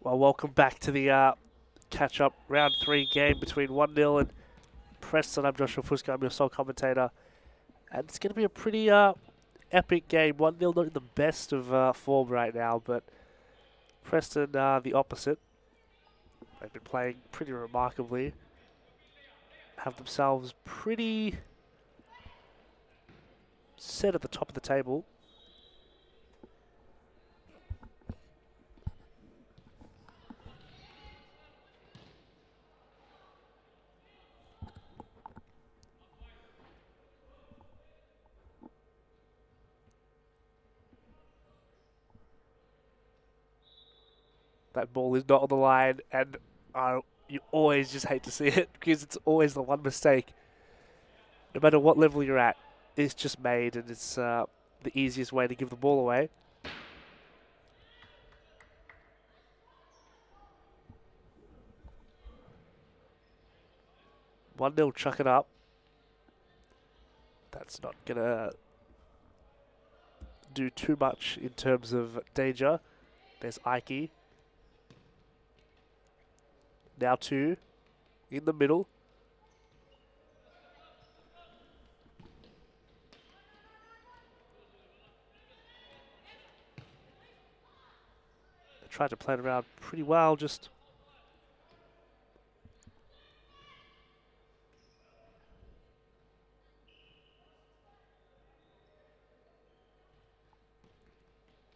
Well, welcome back to the catch-up round 3 game between 1-0 and Preston. I'm Joshua Fusco, I'm your sole commentator. And it's going to be a pretty epic game. 1-0 not in the best of form right now, but Preston the opposite. They've been playing pretty remarkably. Have themselves pretty set at the top of the table. That ball is not on the line, and you always just hate to see it because it's always the one mistake. No matter what level you're at, it's just made, and it's the easiest way to give the ball away. One 0 chuck it up. That's not gonna do too much in terms of danger. There's Ike. Now 2 in the middle. They tried to play it around pretty well, just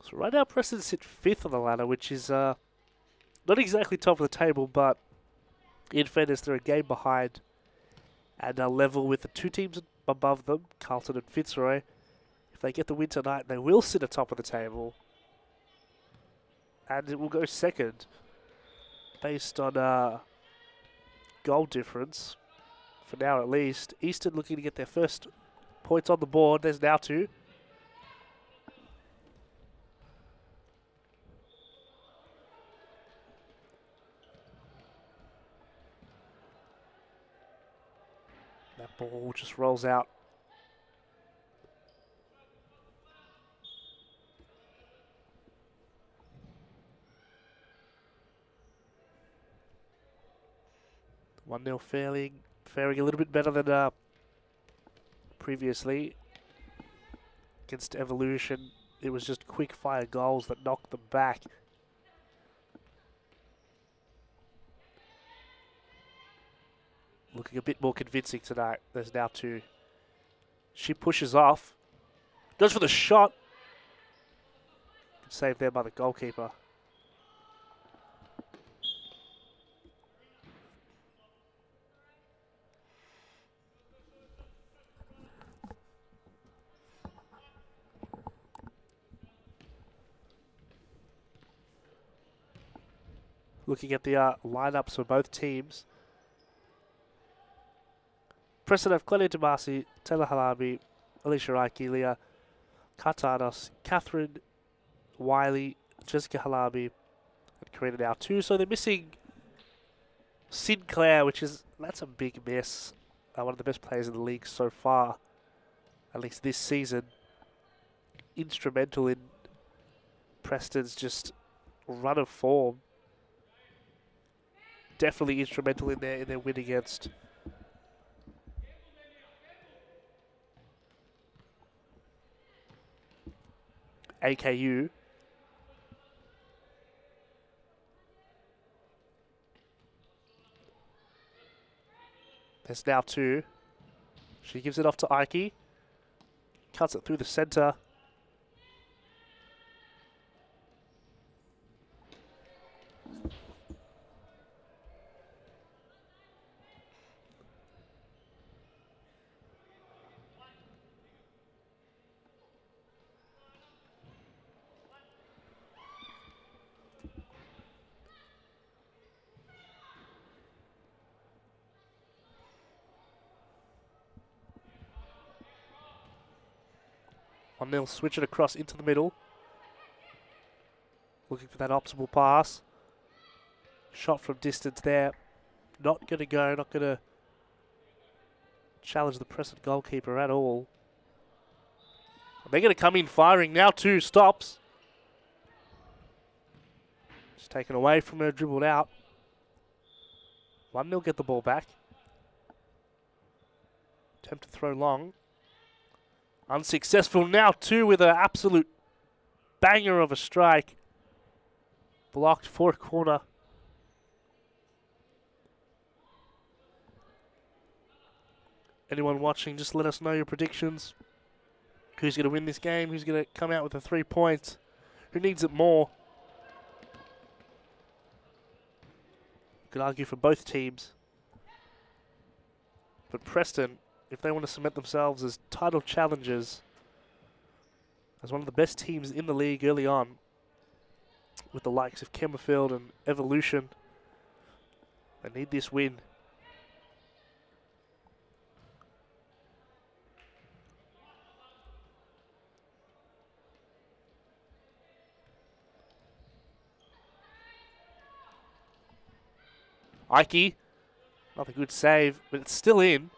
so right now Preston sit 5th on the ladder, which is not exactly top of the table, but in fairness, they're a game behind and are level with the 2 teams above them, Carlton and Fitzroy. If they get the win tonight, they will sit atop of the table. And it will go second based on goal difference, for now at least. Eastern looking to get their first points on the board. There's now 2. That ball just rolls out. One 0 faring a little bit better than previously. Against Evolution, it was just quick fire goals that knocked them back. Looking a bit more convincing tonight. There's now 2. She pushes off. Goes for the shot. Saved there by the goalkeeper. Looking at the lineups for both teams. Preston have Claudia Damasi, Taylor Halabi, Alicia Reiki, Leah Kartanos, Catherine Wiley, Jessica Halabi, and Karina now 2. So they're missing Sinclair, that's a big miss. One of the best players in the league so far, at least this season. Instrumental in Preston's just run of form. Definitely instrumental in their win against AKU. There's now 2. She gives it off to Ike. Cuts it through the centre. They'll switch it across into the middle. Looking for that optimal pass. Shot from distance there. Not going to go, not going to challenge the Preston goalkeeper at all. They're going to come in firing now. 2 stops. It's taken away from her, dribbled out. 1-0 get the ball back. Attempt to throw long. Unsuccessful now too with an absolute banger of a strike. Blocked for a corner. Anyone watching, just let us know your predictions. Who's going to win this game? Who's going to come out with the 3 points? Who needs it more? You could argue for both teams. But Preston, if they want to cement themselves as title challengers, as one of the best teams in the league early on, with the likes of Kemmerfield and Evolution, they need this win. Ike, not a good save, but it's still in.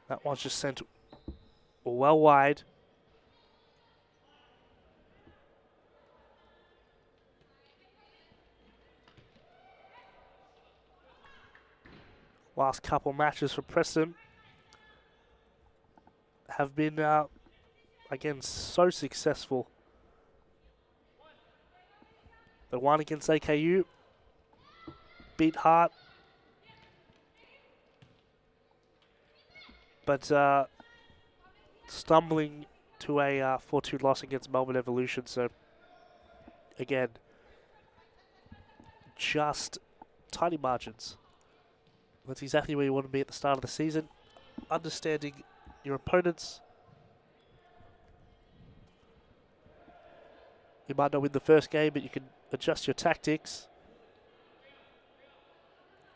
That one's just sent well wide. Last couple matches for Preston have been, again, so successful. The one against AKU, beat Hart, but stumbling to a 4-2 loss against Melbourne Evolution. So again, just tiny margins. That's exactly where you want to be at the start of the season. Understanding your opponents. You might not win the first game, but you can adjust your tactics.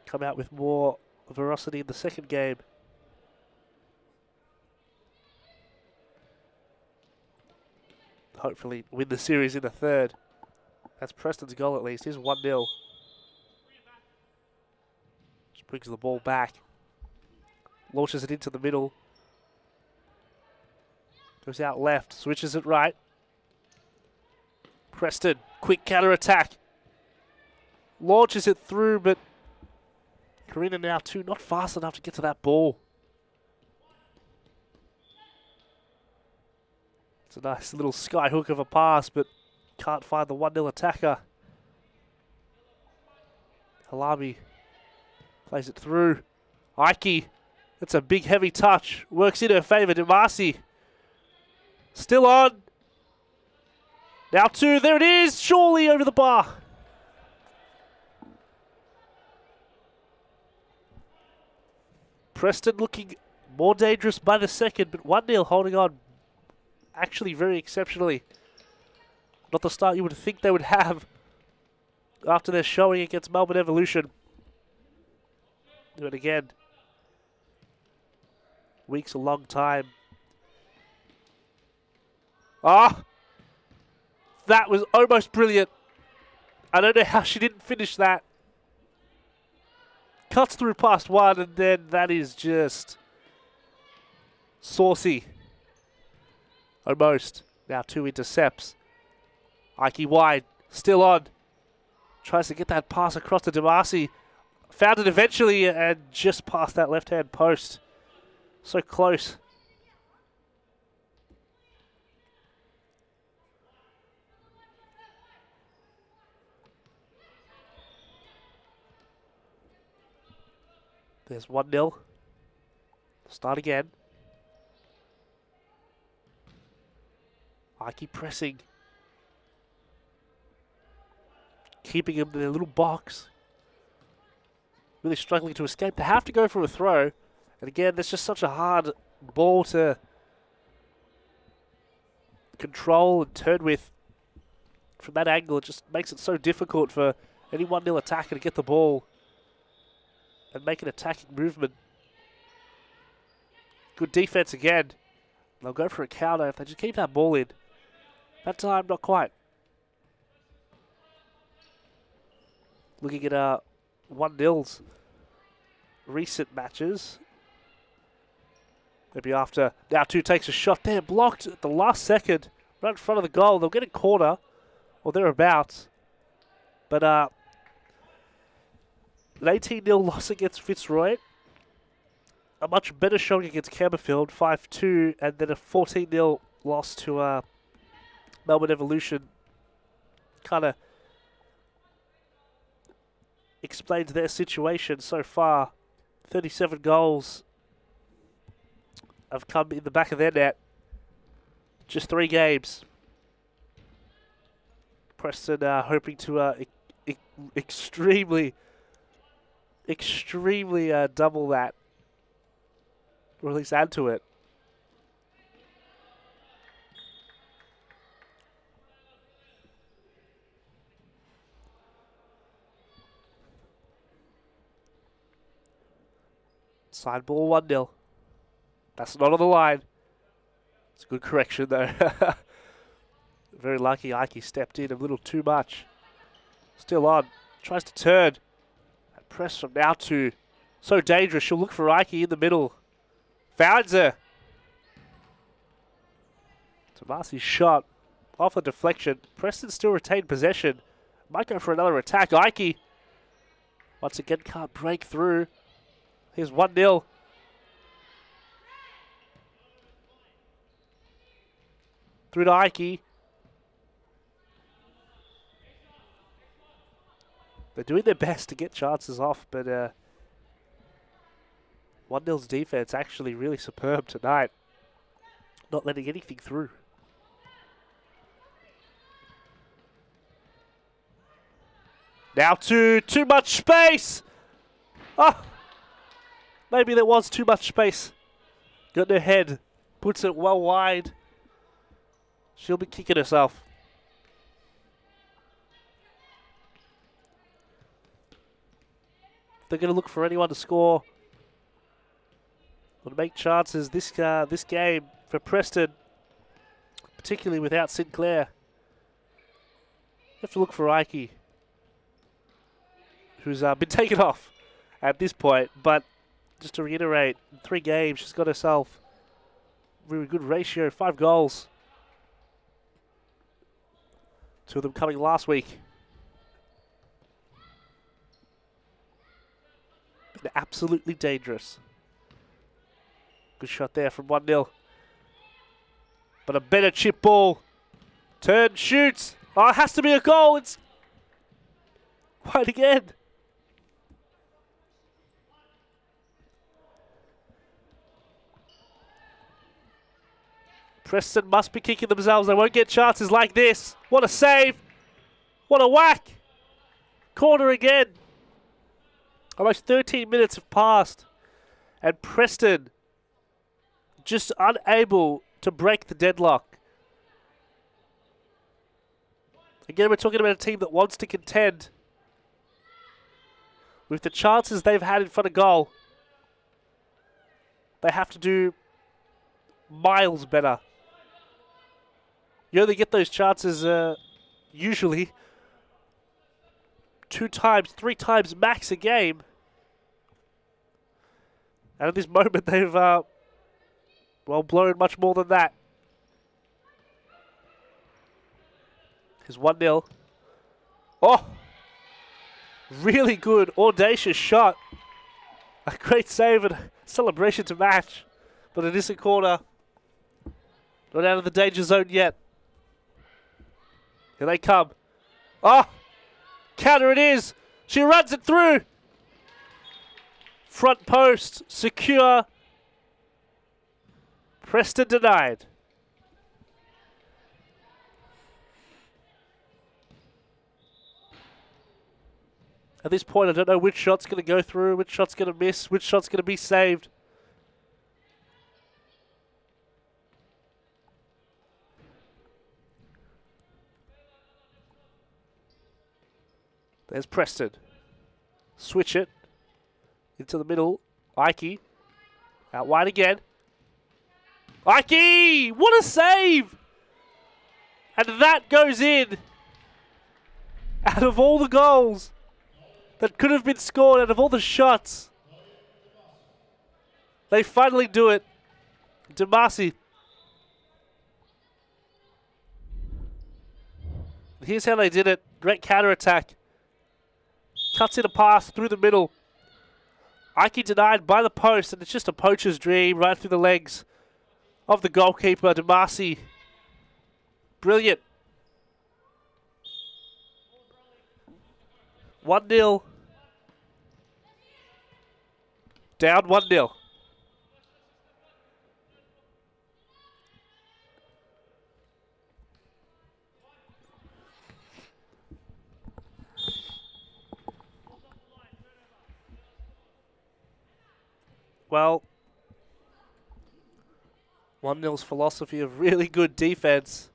Come out with more ferocity in the second game. Hopefully win the series in the third. That's Preston's goal at least. Here's 1-0. Just brings the ball back. Launches it into the middle. Goes out left. Switches it right. Preston, quick counter-attack. Launches it through, but Karina now too, not fast enough to get to that ball. It's a nice little sky hook of a pass, but can't find the 1-0 attacker. Halami plays it through. Ike, that's a big heavy touch. Works in her favour, Demasi. Still on. Now 2, there it is, surely over the bar. Preston looking more dangerous by the second, but 1-0 holding on actually very exceptionally. Not the start you would think they would have after their showing against Melbourne Evolution. But again, week's a long time. That was almost brilliant. I don't know how she didn't finish that. Cuts through past one, and then that is just saucy. Almost. Now 2 intercepts. Ike wide. Still on. Tries to get that pass across to Demasi. Found it eventually and just past that left-hand post. So close. There's 1-0. Start again. Ike pressing. Keeping him in their little box. Really struggling to escape. They have to go for a throw. And again, there's just such a hard ball to control and turn with. From that angle, it just makes it so difficult for any 1-0 attacker to get the ball and make an attacking movement. Good defense again. They'll go for a counter if they just keep that ball in. That time, not quite. Looking at 1-0's recent matches. Maybe after, now 2 takes a shot there, blocked at the last second. right in front of the goal. They'll get a corner or thereabouts. But an 18-0 loss against Fitzroy. A much better showing against Campbellfield, 5-2, and then a 14-0 loss to Melbourne Evolution. Kind of explains their situation so far. 37 goals have come in the back of their net. Just 3 games. Preston hoping to extremely double that. Or at least add to it. Side ball 1-0. That's not on the line. It's a good correction though. Very lucky Ike stepped in a little too much. Still on. Tries to turn. And press from now to. So dangerous. She'll look for Ike in the middle. Finds her. Tomasi's shot. Off the deflection. Preston still retained possession. Might go for another attack. Ike. Once again can't break through. Here's 1-0. Through to Ike. They're doing their best to get chances off, but 1-0's defense actually really superb tonight. Not letting anything through. Now too much space. Oh, maybe there was too much space. Got in her head, puts it well wide. She'll be kicking herself. They're going to look for anyone to score. Or to make chances this game for Preston, particularly without Sinclair. You have to look for Ike, who's been taken off at this point. But just to reiterate, in 3 games, she's got herself a really good ratio, 5 goals. 2 of them coming last week. Been absolutely dangerous. Good shot there from 1-0. But a better chip ball. Turn, shoots. Oh, it has to be a goal. It's wide again. Preston must be kicking themselves. They won't get chances like this. What a save. What a whack. Corner again. Almost 13 minutes have passed. And Preston just unable to break the deadlock. Again, we're talking about a team that wants to contend. With the chances they've had in front of goal, they have to do miles better. You only get those chances usually 2 times, 3 times max a game. And at this moment, they've blown much more than that. Here's 1-0. Oh! Really good, audacious shot. A great save and celebration to match. But it is a corner. Not out of the danger zone yet. Here they come. Oh! Counter it is. She runs it through. Front post, secure. Preston denied. At this point, I don't know which shot's going to go through, which shot's going to miss, which shot's going to be saved. There's Preston. Switch it into the middle. Ike. Out wide again. Ike! What a save! And that goes in. Out of all the goals that could have been scored, out of all the shots, they finally do it. Tomasi. Here's how they did it. Great counter-attack. Cuts in a pass through the middle. Ike denied by the post, and it's just a poacher's dream right through the legs of the goalkeeper, Demasi. Brilliant. 1-0. Down 1-0. Well, 1-0's philosophy of really good defense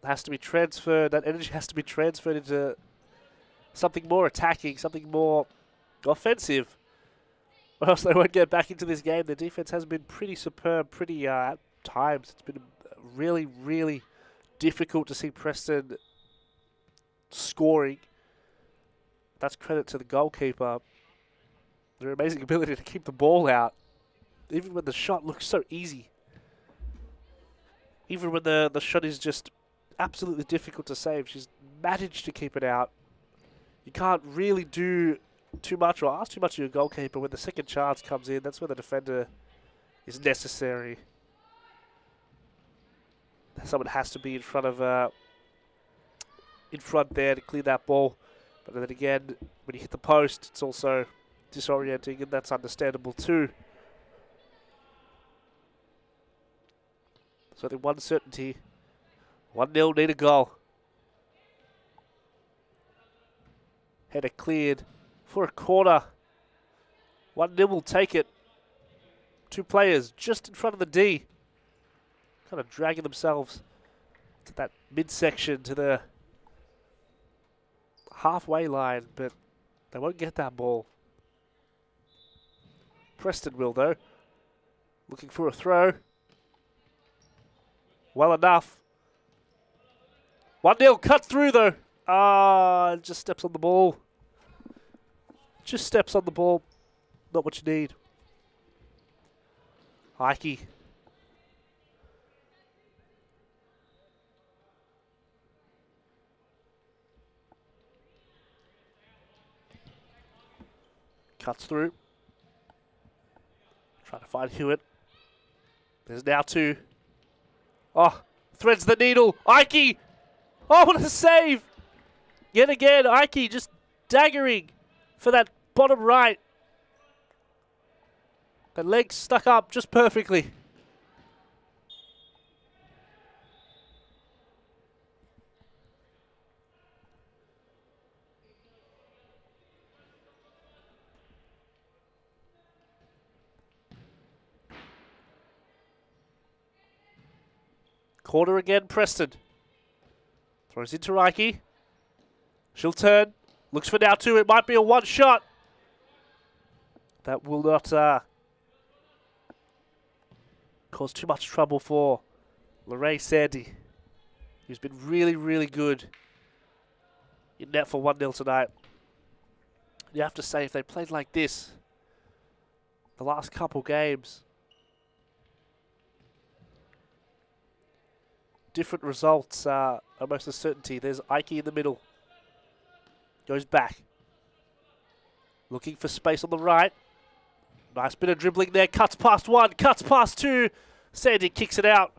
has to be transferred. That energy has to be transferred into something more attacking, something more offensive, or else they won't get back into this game. The defense has been pretty superb, pretty at times. It's been really, really difficult to see Preston scoring. That's credit to the goalkeeper. Their amazing ability to keep the ball out, even when the shot looks so easy. Even when the shot is just absolutely difficult to save, she's managed to keep it out. You can't really do too much or ask too much of your goalkeeper. When the second chance comes in, that's where the defender is necessary. Someone has to be in front of in front there to clear that ball. But then again, when you hit the post, it's also disorienting, and that's understandable too. So the one certainty, 1-0, need a goal. Header cleared for a corner. 1-0 will take it. Two players just in front of the D, kind of dragging themselves to that midsection, to the halfway line, but they won't get that ball. Preston will, though. Looking for a throw. Well enough. 1-0, cut through, though. Just steps on the ball. Just steps on the ball. Not what you need. Ike. Cuts through. Trying to find Hewitt. There's now two. Oh, threads the needle. Ike! Oh, what a save! Yet again, Ike just daggering for that bottom right. The legs stuck up just perfectly. Corner again, Preston. Throws into Ike. She'll turn. Looks for now two. It might be a one shot. That will not cause too much trouble for Lorraine Sandy, who's been really, really good in net for 1-0 tonight. You have to say, if they played like this the last couple games, different results are almost a certainty. There's Ike in the middle. Goes back. Looking for space on the right. Nice bit of dribbling there. Cuts past one. Cuts past two. Sandy kicks it out.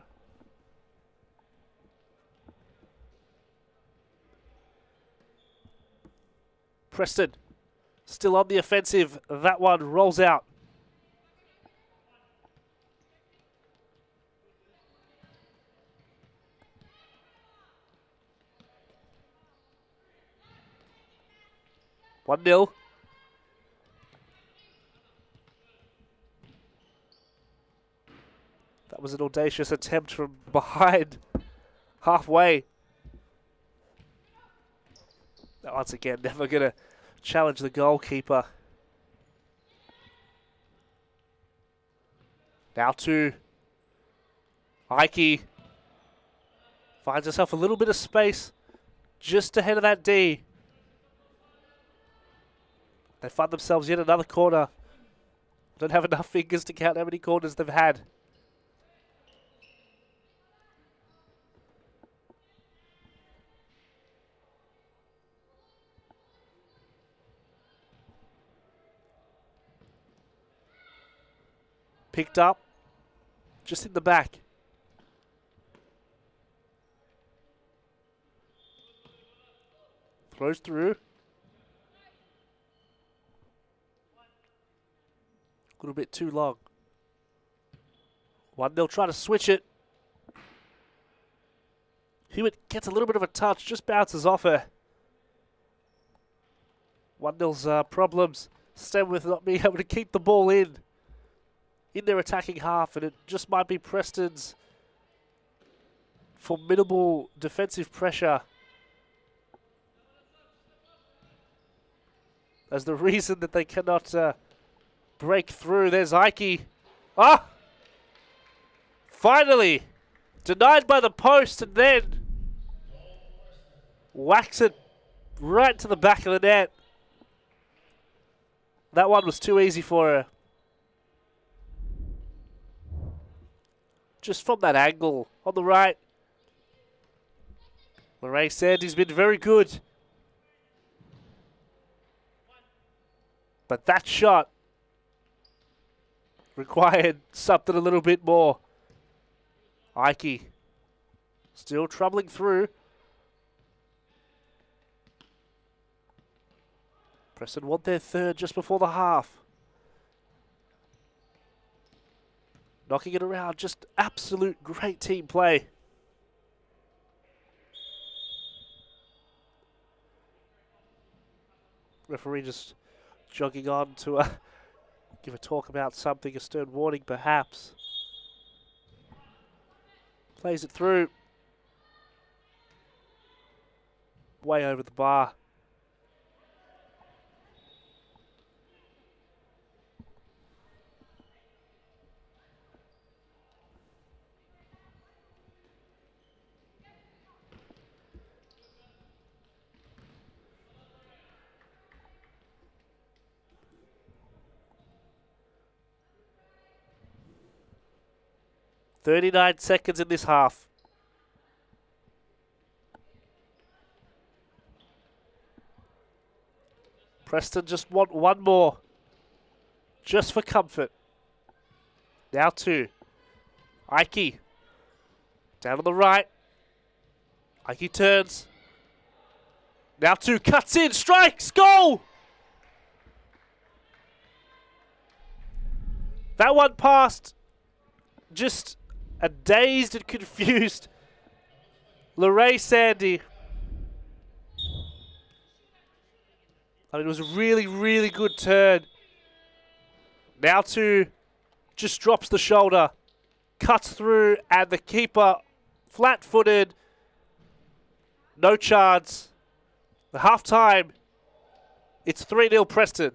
Preston still on the offensive. That one rolls out. One 0. That was an audacious attempt from behind, halfway. Now, once again, never going to challenge the goalkeeper. Now to Ike. Finds herself a little bit of space just ahead of that D. They find themselves yet another corner. Don't have enough fingers to count how many corners they've had. Picked up. Just in the back. Throws through. A little bit too long. 1-0, trying to switch it. Hewitt gets a little bit of a touch, just bounces off her. 1-0's problems stem with not being able to keep the ball in their attacking half, and it just might be Preston's formidable defensive pressure as the reason that they cannot break through. There's Ike. Ah! Finally! Denied by the post and then whacks it right to the back of the net. That one was too easy for her. Just from that angle on the right. Murray said he's been very good. But that shot required something a little bit more. Ike still troubling through. Preston want their third just before the half. Knocking it around, just absolute great team play. Referee just jogging on to give a talk about something, a stern warning perhaps. Plays it through. Way over the bar. "39 seconds in this half. Preston just want one more. Just for comfort. Now 2. Ike. Down on the right. Ike turns. Now 2. Cuts in. Strikes. Goal! That one passed just a dazed and confused Lorraine Sandy. I mean, it was a really, really good turn. Now 2 just drops the shoulder, cuts through, and the keeper flat-footed. No chance. The half-time, it's 3-0 Preston.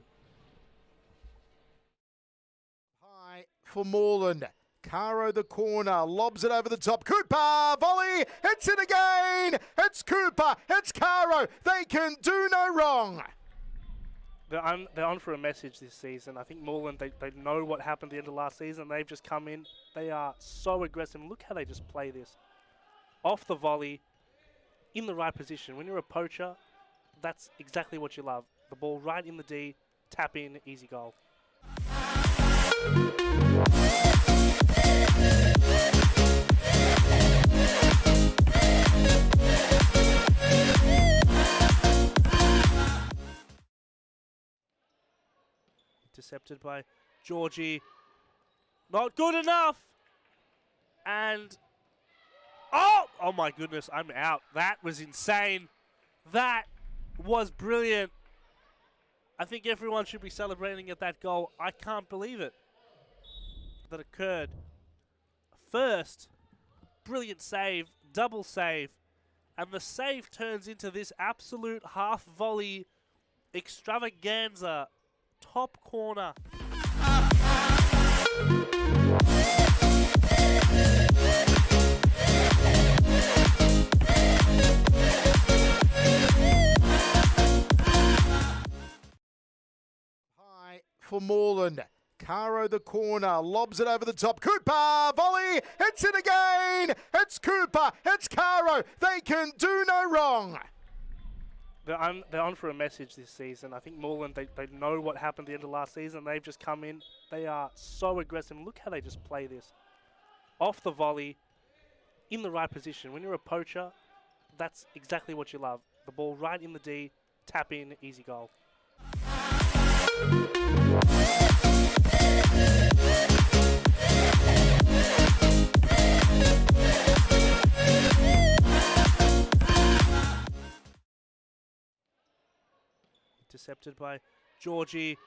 High for Moreland. Caro the corner, lobs it over the top. Cooper, volley, hits it again. It's Cooper, it's Caro. They can do no wrong. They're on for a message this season. I think Moreland, they know what happened at the end of last season. They've just come in. They are so aggressive. Look how they just play this. Off the volley, in the right position. When you're a poacher, that's exactly what you love. The ball right in the D, tap in, easy goal. Intercepted by Georgie. Not good enough. And oh my goodness, I'm out. That was insane. That was brilliant. I think everyone should be celebrating at that goal. I can't believe it that occurred. First, brilliant save, double save, and the save turns into this absolute half volley extravaganza. Top corner. High for Moreland. Caro the corner, lobs it over the top. Cooper, volley, hits it again. It's Cooper, it's Caro. They can do no wrong. They're on for a message this season. I think Moreland, they know what happened at the end of last season. They've just come in. They are so aggressive. Look how they just play this. Off the volley, in the right position. When you're a poacher, that's exactly what you love. The ball right in the D, tap in, easy goal. Intercepted by Georgie.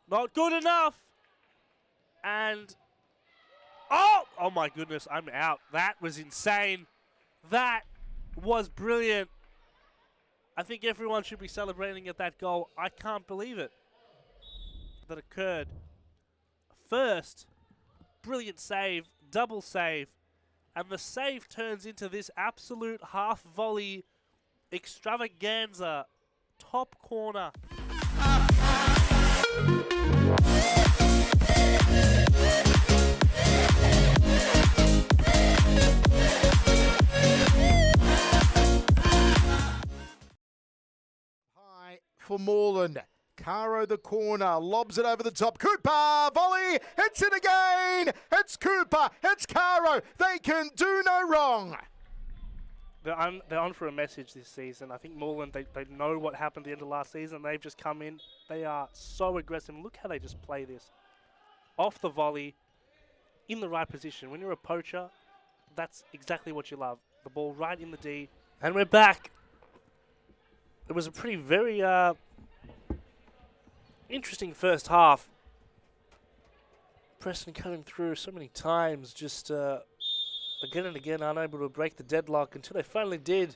Not good enough. And oh my goodness, I'm out. That was insane. That was brilliant. I think everyone should be celebrating at that goal. I can't believe it that occurred. First, brilliant save, double save, and the save turns into this absolute half volley extravaganza. Top corner. High for Moreland. Caro the corner, lobs it over the top. Cooper, volley, it's in again. It's Cooper, it's Caro. They can do no wrong. They're on for a message this season. I think Moreland, they know what happened at the end of last season. They've just come in. They are so aggressive. Look how they just play this. Off the volley, in the right position. When you're a poacher, that's exactly what you love. The ball right in the D. And we're back. It was a very interesting first half. Preston coming through so many times, just again and again unable to break the deadlock until they finally did.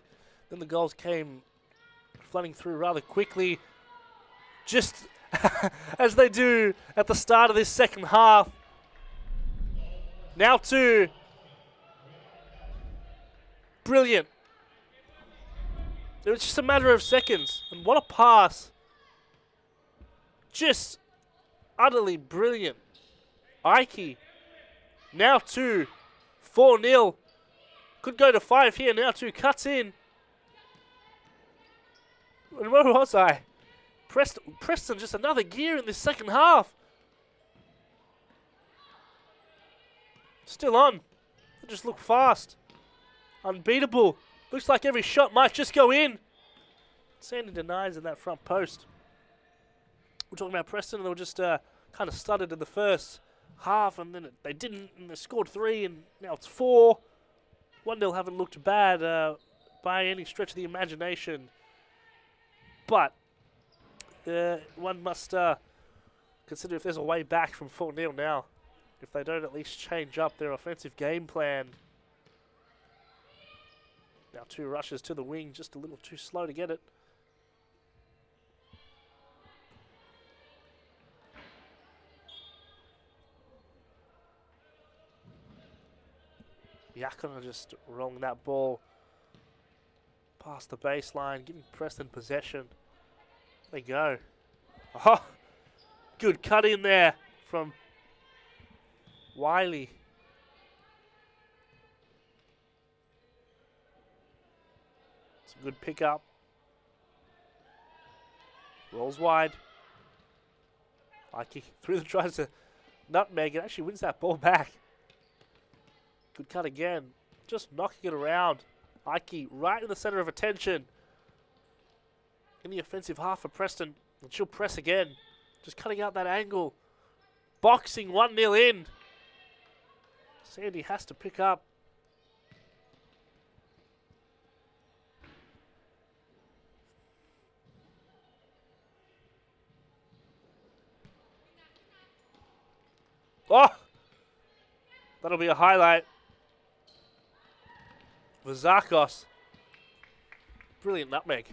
Then the goals came flooding through rather quickly, just as they do at the start of this second half. Now two. Brilliant. It was just a matter of seconds. And what a pass. Just utterly brilliant. Ike. Now two. 4-0. Could go to 5 here. Now 2 cuts in. And where was I? Preston just another gear in this second half. Still on. They just look fast. Unbeatable. Looks like every shot might just go in. Sandy denies in that front post. We're talking about Preston, and they were just kind of stuttered in the first half, and then they didn't, and they scored 3, and now it's 4. 1-0 haven't looked bad by any stretch of the imagination, but one must consider if there's a way back from 4-0 now, if they don't at least change up their offensive game plan. Now 2 rushes to the wing, just a little too slow to get it. Yakona just rolling that ball past the baseline, giving Preston possession. There they go. Oh, good cut in there from Wiley. It's a good pickup. Rolls wide. Ike through the tries to nutmeg and actually wins that ball back. Good cut again. Just knocking it around. Ike right in the center of attention. In the offensive half for Preston. And she'll press again. Just cutting out that angle. Boxing 1-0 in. Sandy has to pick up. Oh! That'll be a highlight. Vazakos. Brilliant nutmeg.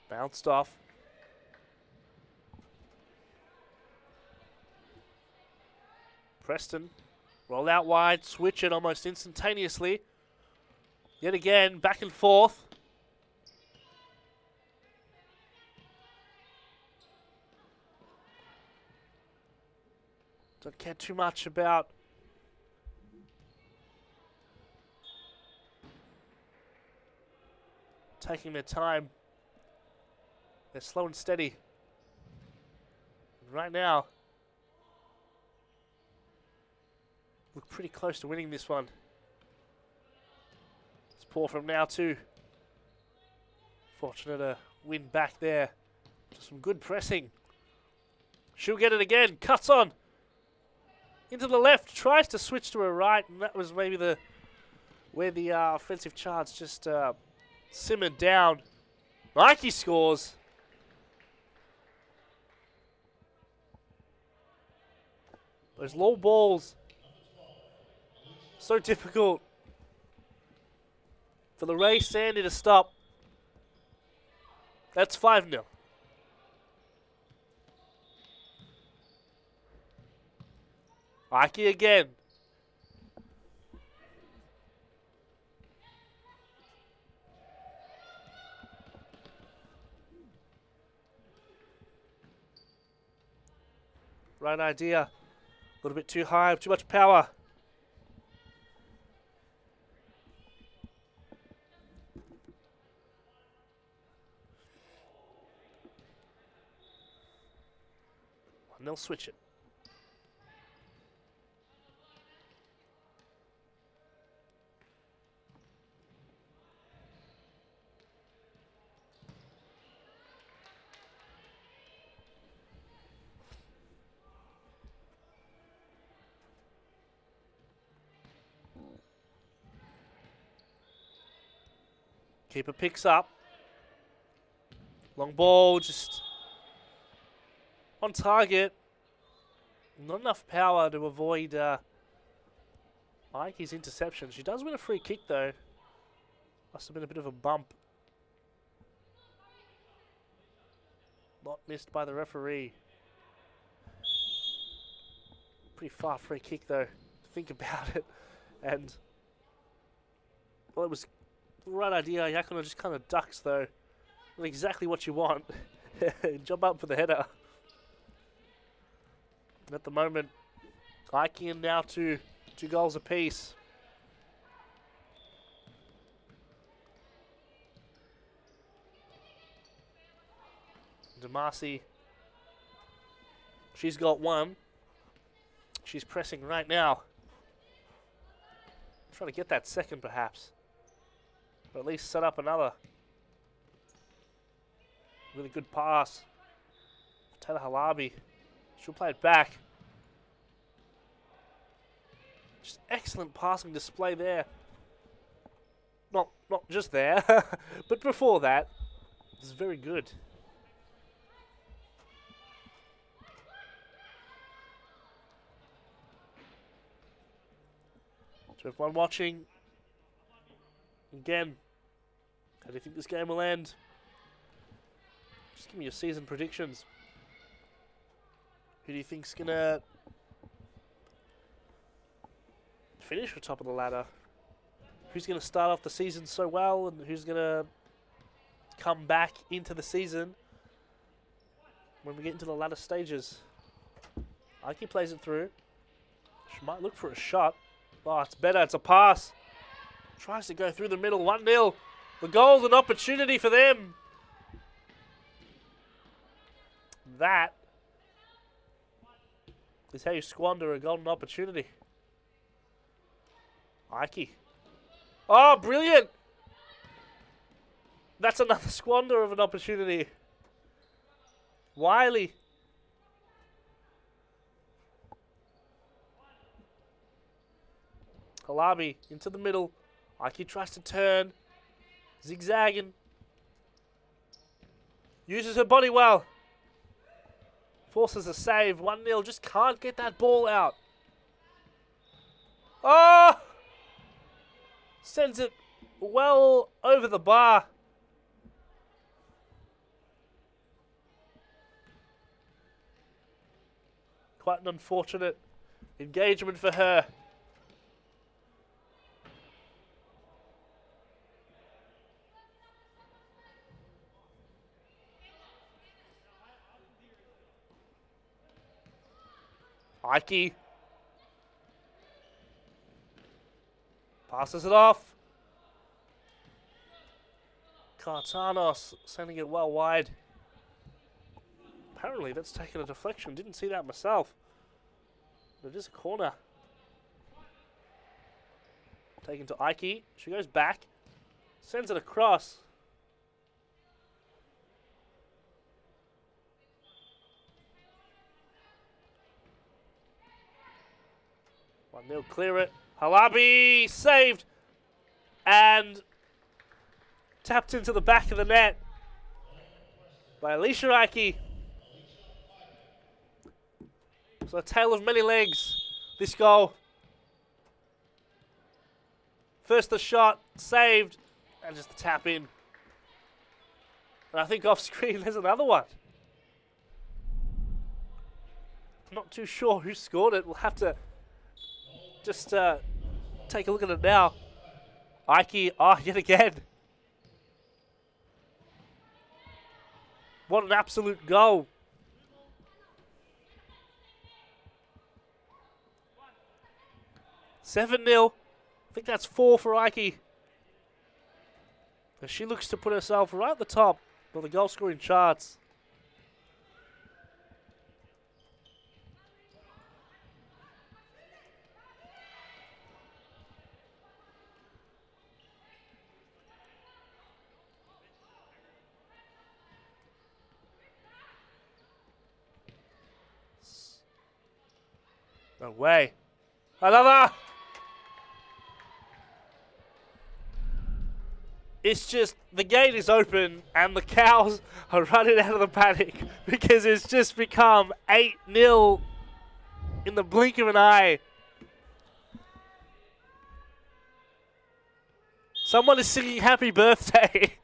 Bounced off. Preston. Roll out wide. Switch it almost instantaneously. Yet again, back and forth. Don't care too much about taking their time. They're slow and steady. And right now, look pretty close to winning this one. It's poor from now too. Fortunate to win back there. Just some good pressing. She'll get it again. Cuts on. Into the left. Tries to switch to her right. And that was maybe where the offensive charge just simmered down. Nike scores. Those low balls. So difficult for the Ray Sandy to stop. That's 5-0. Ike again. Right idea. A little bit too high, too much power. And they'll switch it. Keeper picks up. Long ball, just on target. Not enough power to avoid Ike's interception. She does win a free kick though. Must have been a bit of a bump. Not missed by the referee. Pretty far free kick though, to think about it. And, well, it was the right idea. Yakuna just kind of ducks though. Not exactly what you want. Jump up for the header. And at the moment, Ike in now to 2 goals apiece. Damasi, she's got 1. She's pressing right now. Trying to get that second perhaps. Or at least set up another. Really good pass. Taylor Halabi. She'll play it back. Just excellent passing display there. Not just there, but before that, it was very good. To everyone watching, again, how do you think this game will end? Just give me your season predictions. Who do you think's gonna finish at top of the ladder? Who's gonna start off the season so well, and who's gonna come back into the season when we get into the latter stages? Aiki plays it through. She might look for a shot. Oh, it's better. It's a pass. Tries to go through the middle. 1-0. The golden opportunity for them. That is how you squander a golden opportunity. Ike. Oh, brilliant. That's another squander of an opportunity. Wiley. Halabi into the middle. Ike tries to turn. Zigzagging. Uses her body well. Forces a save. 1-0. Just can't get that ball out. Oh! Sends it well over the bar. Quite an unfortunate engagement for her. Ike Passes it off. Cartanos sending it well wide. Apparently that's taken a deflection. Didn't see that myself. But it is a corner. Taken to Ike. She goes back. Sends it across. Nil clear it. Halabi saved. And tapped into the back of the net by Alicia Ike. So a tale of many legs, this goal. First the shot, saved, and just the tap in. And I think off screen there's another one. I'm not too sure who scored it. We'll have to just take a look at it now. Ike, yet again. What an absolute goal. $7-0. I think that's 4 for Ike. As she looks to put herself right at the top of the goal scoring charts. No way. Another! It's just, the gate is open and the cows are running out of the paddock because it's just become 8-0 in the blink of an eye. Someone is singing happy birthday.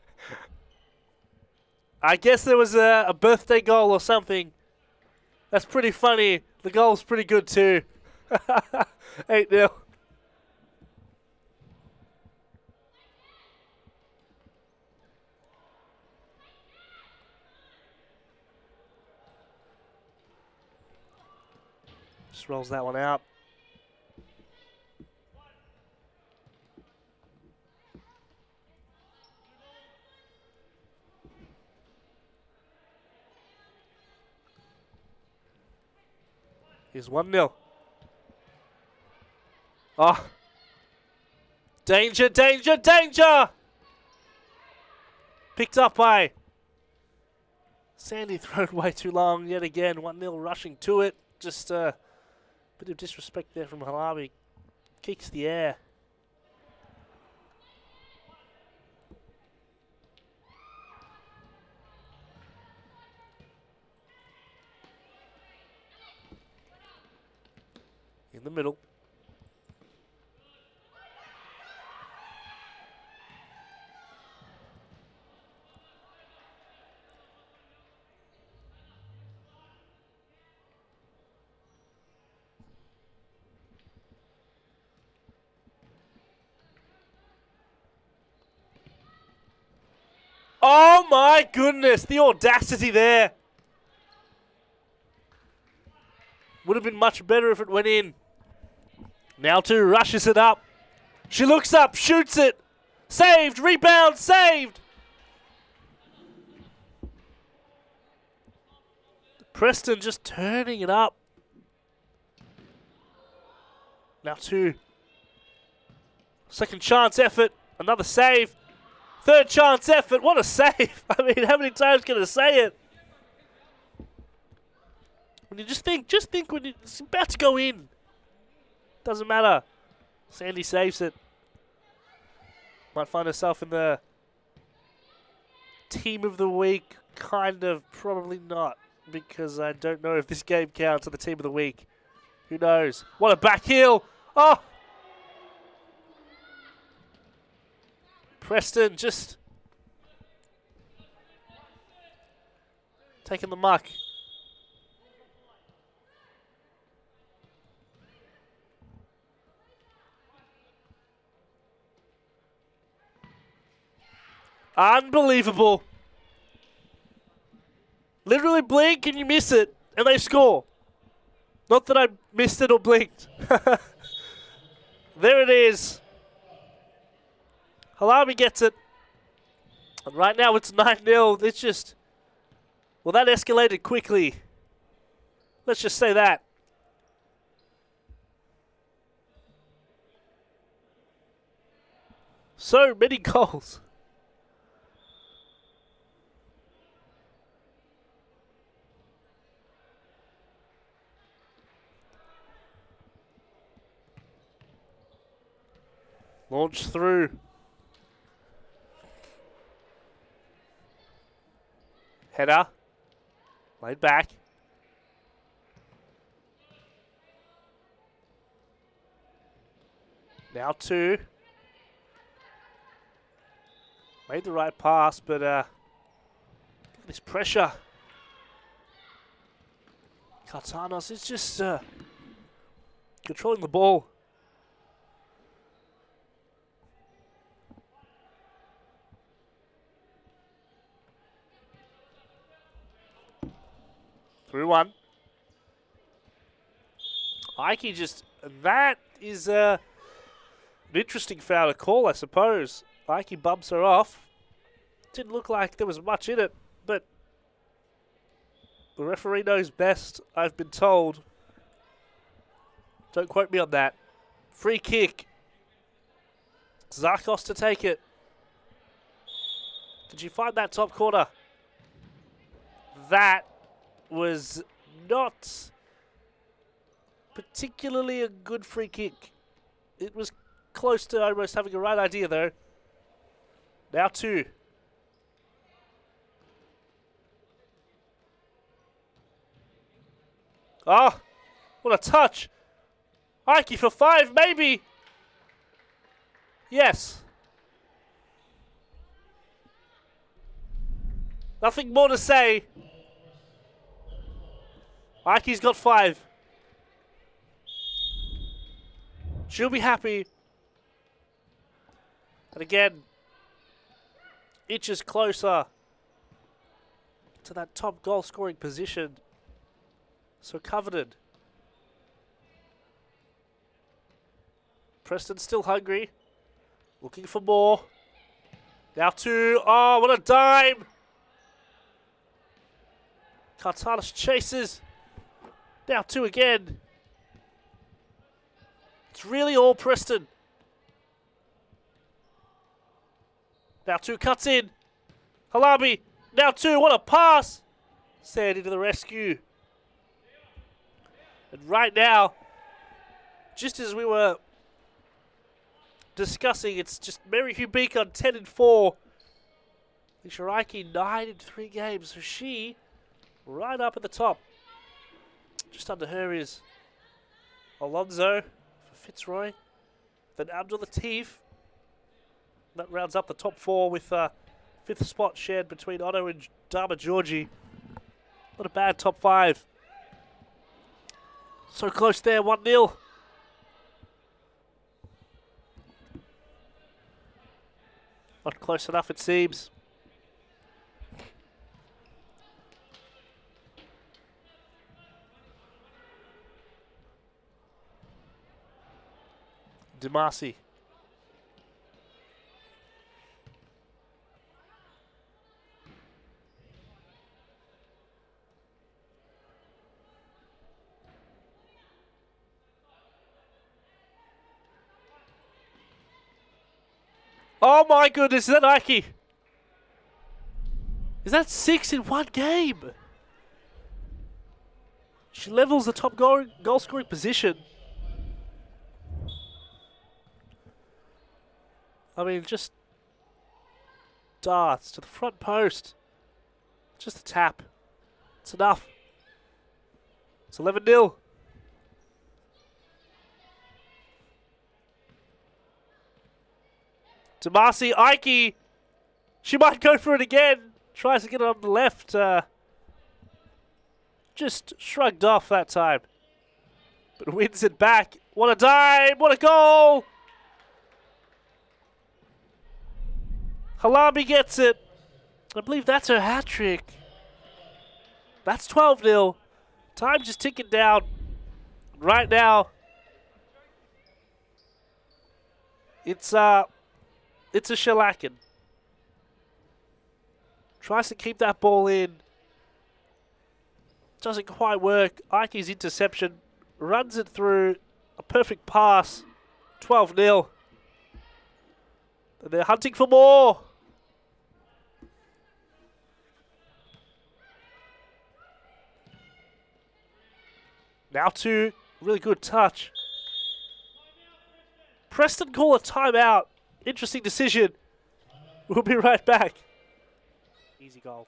I guess there was a birthday goal or something. That's pretty funny. The goal's pretty good too. 8-0. Just rolls that one out. Here's 1-0. Oh. Danger, danger, danger! Picked up by Sandy, thrown way too long yet again. 1-0 rushing to it. Just a bit of disrespect there from Halabi. Kicks the air. In the middle. Oh my goodness, the audacity there. Would have been much better if it went in. Now two rushes it up. She looks up, shoots it. Saved, rebound, saved. Preston just turning it up. Now two. Second chance effort, another save. Third chance effort, what a save. I mean, how many times can I say it? When you just think when it's about to go in. Doesn't matter. Sandy saves it. Might find herself in the team of the week. Kind of, probably not. Because I don't know if this game counts as the team of the week. Who knows? What a back heel. Oh! Preston just taking the muck. Unbelievable. Literally blink and you miss it, and they score. Not that I missed it or blinked. There it is. Halami gets it. And right now it's 9-0. It's just... Well, that escalated quickly. Let's just say that. So many goals. Launch through. Header. Laid back. Now 2. Made the right pass, but look at this pressure. Cartanos is just controlling the ball. Through one. Ike just, that is an interesting foul to call, I suppose. Ike bumps her off. Didn't look like there was much in it, but the referee knows best, I've been told. Don't quote me on that. Free kick. Zarkos to take it. Did you find that top corner? That was not particularly a good free kick. It was close to almost having a right idea, though. Now 2. Oh, what a touch. Ike for 5, maybe. Yes. Nothing more to say. Ike's got 5. She'll be happy. And again, inches closer to that top goal scoring position. So coveted. Preston still hungry. Looking for more. Now 2. Oh, what a dime. Cartanis chases. Now 2 again. It's really all Preston. Now 2 cuts in. Halabi. Now 2. What a pass. Sandy to the rescue. And right now, just as we were discussing, it's just Mary Hubik on 10-4. Alicia Reiki 9 in 3 games. So she right up at the top. Just under her is Alonso for Fitzroy. Then Abdul Latif. That rounds up the top 4 with 5th spot shared between Otto and Dharma Georgie. Not a bad top 5. So close there, 1-0. Not close enough, it seems. Demasi. Oh my goodness, is that Ike? Is that 6 in 1 game? She levels the top goal scoring position. I mean, just darts to the front post. Just a tap. It's enough. It's 11-0. Tomasi, Ike. She might go for it again. Tries to get it on the left. Just shrugged off that time. But wins it back. What a dime. What a goal. Halami gets it. I believe that's her hat trick. That's 12-0. Time just ticking down. Right now, it's It's a shellacking. Tries to keep that ball in. Doesn't quite work. Ike's interception runs it through. A perfect pass. 12-0. And they're hunting for more. Now to really good touch. Preston call a timeout. Interesting decision. We'll be right back. Easy goal.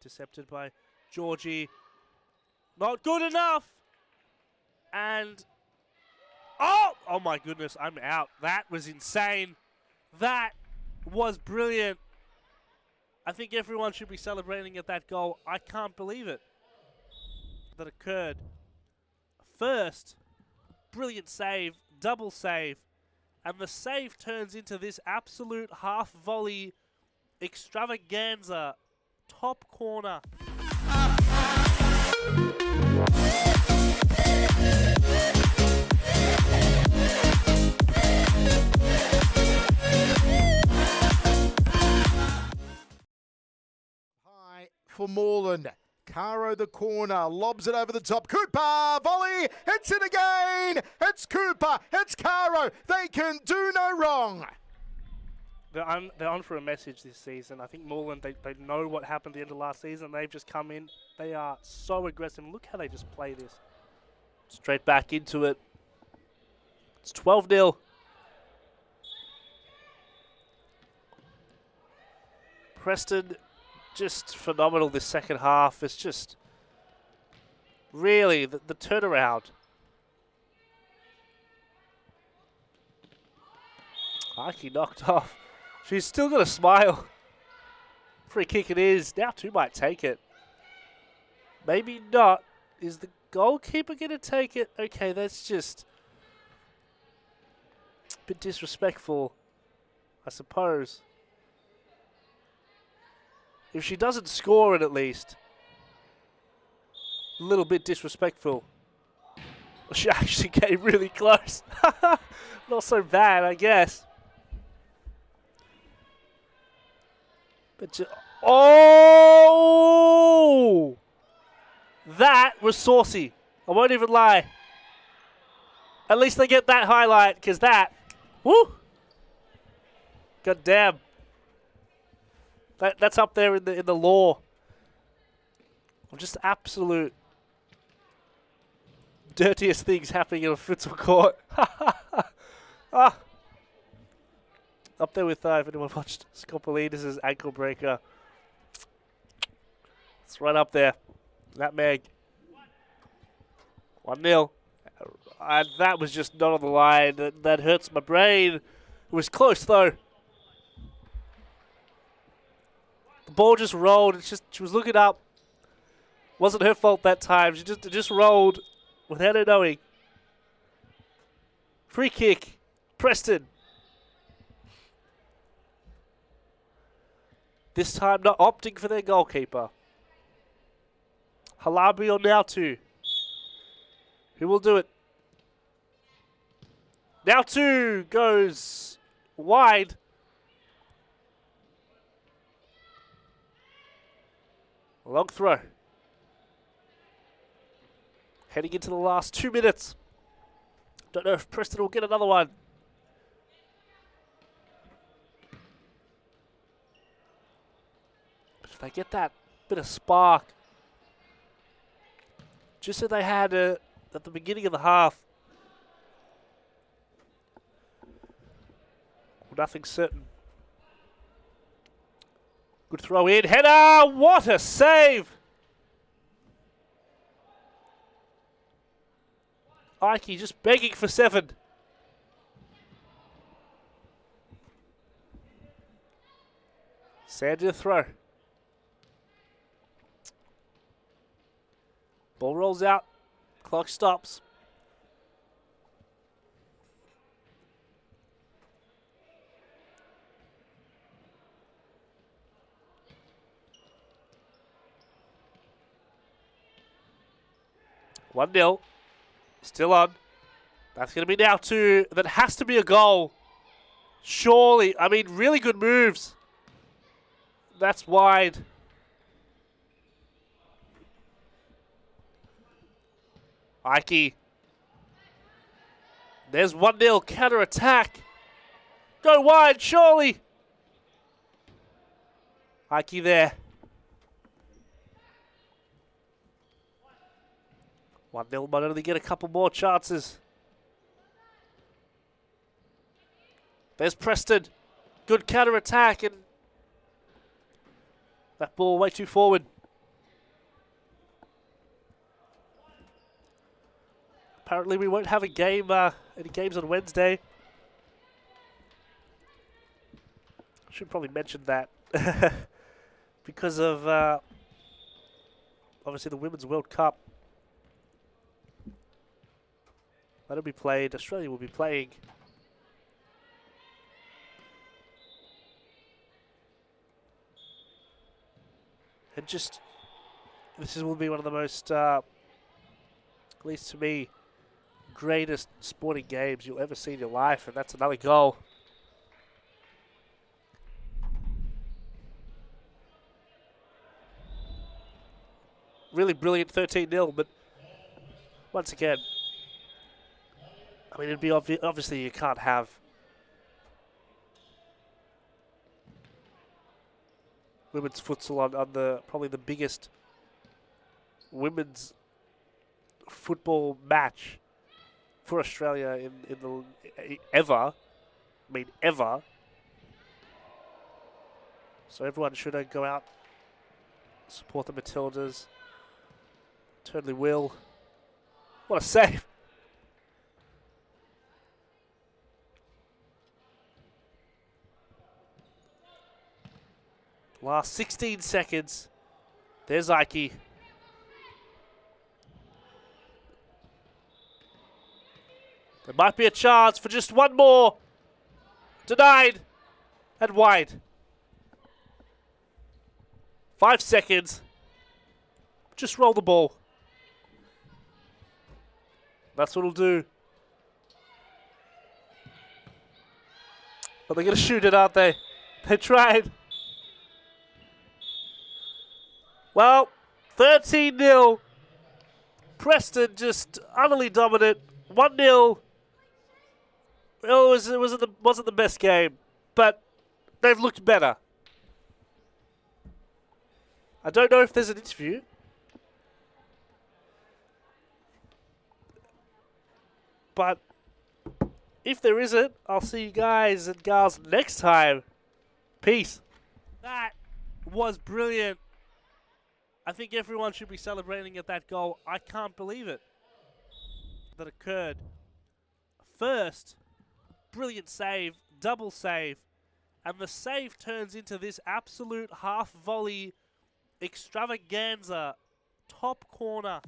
Intercepted by Georgie. Not good enough. And oh my goodness, I'm out. That was insane. That was brilliant. I think everyone should be celebrating at that goal. I can't believe it that occurred. First, brilliant save, double save, and the save turns into this absolute half volley extravaganza, top corner. For Moreland. Caro the corner, lobs it over the top. Cooper, volley, it's it again. It's Cooper, it's Caro. They can do no wrong. They're on for a message this season. I think Moreland, they know what happened at the end of last season. They've just come in. They are so aggressive. Look how they just play this. Straight back into it. It's 12-0. Preston just phenomenal this second half. It's just really the turnaround. Ike knocked off. She's still got a smile. Free kick it is. Now two might take it. Maybe not. Is the goalkeeper going to take it? Okay, that's just a bit disrespectful, I suppose. If she doesn't score it at least, a little bit disrespectful. Well, she actually came really close. Not so bad, I guess. But oh! That was saucy. I won't even lie. At least they get that highlight, because that, woo! God damn. That's up there in the lore of just absolute dirtiest things happening in a futsal court. Ah. Up there with, if anyone watched Scopolidis' ankle breaker. It's right up there. That Meg. 1-0. And that was just not on the line. That hurts my brain. It was close, though. The ball just rolled. It's just she was looking up. Wasn't her fault that time. She just rolled without her knowing. Free kick. Preston. This time not opting for their goalkeeper. Halabi on now two. Who will do it? Now two goes wide. Long throw. Heading into the last 2 minutes. Don't know if Preston will get another one. But if they get that bit of spark, just as they had at the beginning of the half, nothing certain. Good throw in. Header! What a save! Ike just begging for 7. Sandy to throw. Ball rolls out. Clock stops. 1-0. Still on. That's going to be now 2. That has to be a goal. Surely. I mean, really good moves. That's wide. Ike. There's 1-0 counter-attack. Go wide, surely. Ike there. 1-0 might only get a couple more chances. There's Preston. Good counter-attack, and that ball way too forward. Apparently we won't have a game, any games on Wednesday. Should probably mention that. Because of, obviously, the Women's World Cup. That'll be played. Australia will be playing. And just, will be one of the most, at least to me, greatest sporting games you'll ever see in your life. And that's another goal. Really brilliant 13-0, but once again, I mean, it'd be obviously you can't have women's futsal on the probably the biggest women's football match for Australia in the ever. I mean, ever. So everyone should go out, support the Matildas. Totally will. What a save. Last 16 seconds. There's Ike. There might be a chance for just one more. Denied. And wide. 5 seconds. Just roll the ball. That's what it'll do. But they're going to shoot it, aren't they? They tried. Well, 13-0. Preston just utterly dominant. 1-0. It wasn't the best game, but they've looked better. I don't know if there's an interview. But if there isn't, I'll see you guys and gals next time. Peace. That was brilliant. I think everyone should be celebrating at that goal. I can't believe it that occurred. First, brilliant save, double save, and the save turns into this absolute half volley extravaganza, top corner.